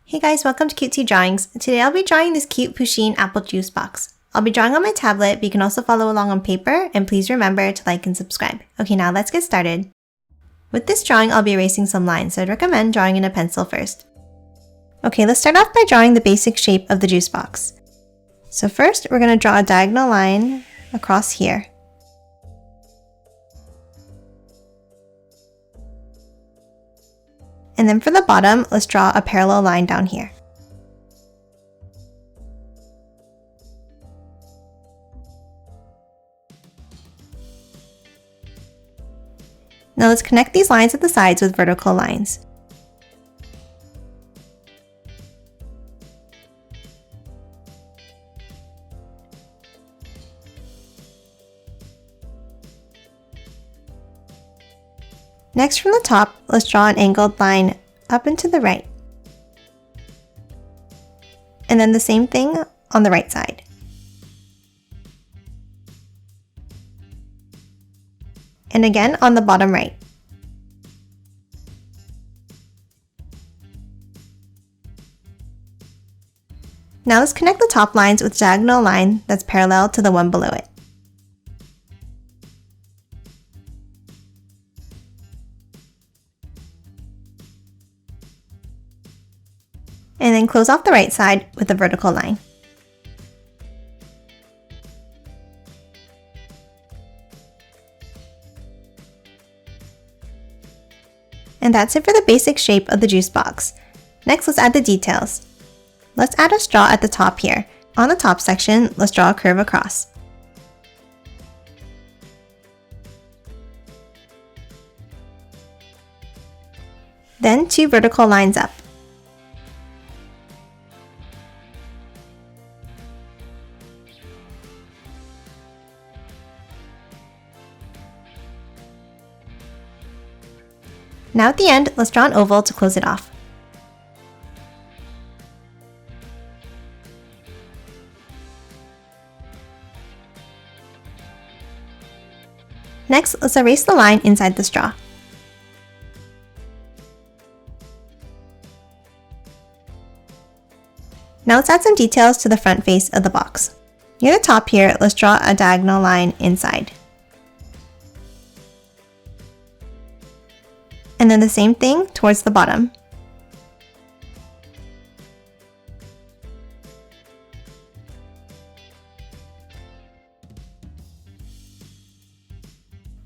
Hey guys, welcome to Cutesy Drawings. Today I'll be drawing this cute Pusheen apple juice box. I'll be drawing on my tablet, but you can also follow along on paper, and please remember to like and subscribe. Okay, now let's get started. With this drawing, I'll be erasing some lines, so I'd recommend drawing in a pencil first. Okay, let's start off by drawing the basic shape of the juice box. So first, we're going to draw a diagonal line across here. And then for the bottom, let's draw a parallel line down here. Now let's connect these lines at the sides with vertical lines. Next, from the top, let's draw an angled line up and to the right. And then the same thing on the right side. And again on the bottom right. Now let's connect the top lines with a diagonal line that's parallel to the one below it. And then close off the right side with a vertical line. And that's it for the basic shape of the juice box. Next, let's add the details. Let's add a straw at the top here. On the top section, let's draw a curve across. Then 2 vertical lines up. Now at the end, let's draw an oval to close it off. Next, let's erase the line inside the straw. Now let's add some details to the front face of the box. Near the top here, let's draw a diagonal line inside. And then the same thing towards the bottom.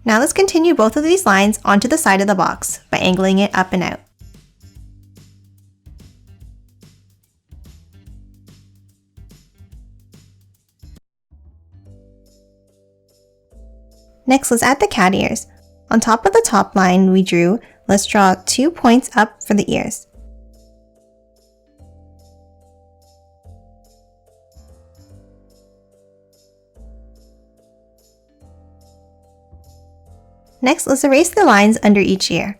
Now let's continue both of these lines onto the side of the box by angling it up and out. Next, let's add the cat ears. On top of the top line we drew, let's draw 2 points up for the ears. Next, let's erase the lines under each ear.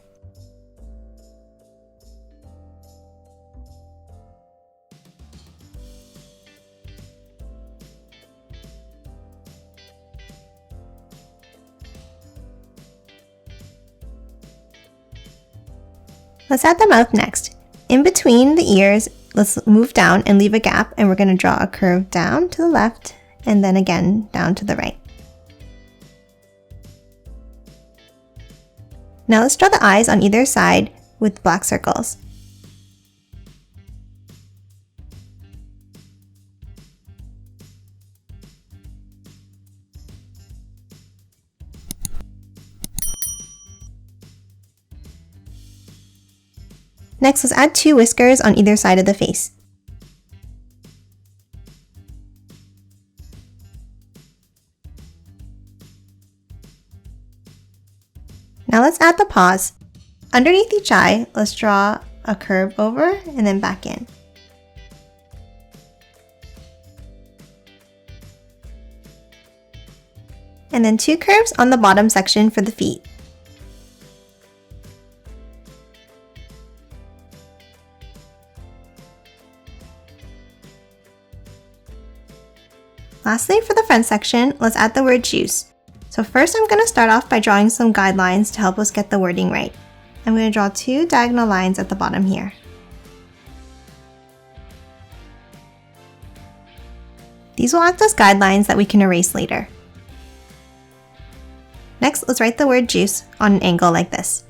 Let's add the mouth next. In between the ears, let's move down and leave a gap, and we're going to draw a curve down to the left and then again down to the right. Now let's draw the eyes on either side with black circles. Next, let's add 2 whiskers on either side of the face. Now let's add the paws. Underneath each eye, let's draw a curve over and then back in. And then 2 curves on the bottom section for the feet. Lastly, for the front section, let's add the word juice. So first I'm going to start off by drawing some guidelines to help us get the wording right. I'm going to draw 2 diagonal lines at the bottom here. These will act as guidelines that we can erase later. Next, let's write the word juice on an angle like this.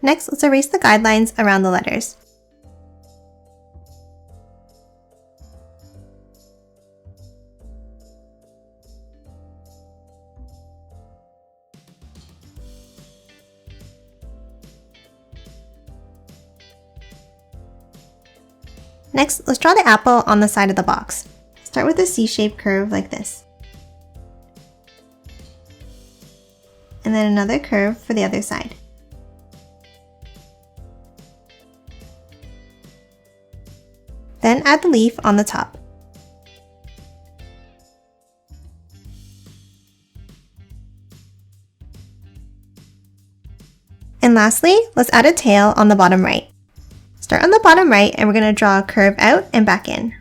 Next, let's erase the guidelines around the letters. Next, let's draw the apple on the side of the box. Start with a C-shaped curve like this. And then another curve for the other side. Then add the leaf on the top. And lastly, let's add a tail on the bottom right. Start on the bottom right and we're going to draw a curve out and back in.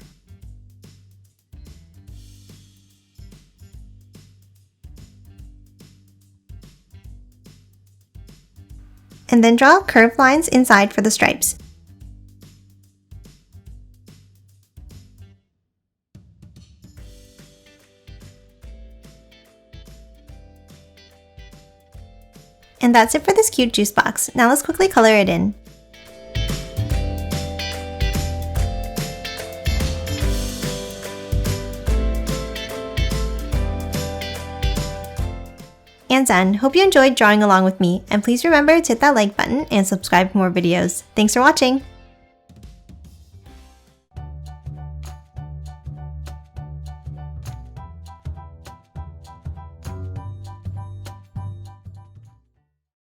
And then draw curved lines inside for the stripes. And that's it for this cute juice box. Now let's quickly color it in. And done. Hope you enjoyed drawing along with me, and please remember to hit that like button and subscribe for more videos. Thanks for watching!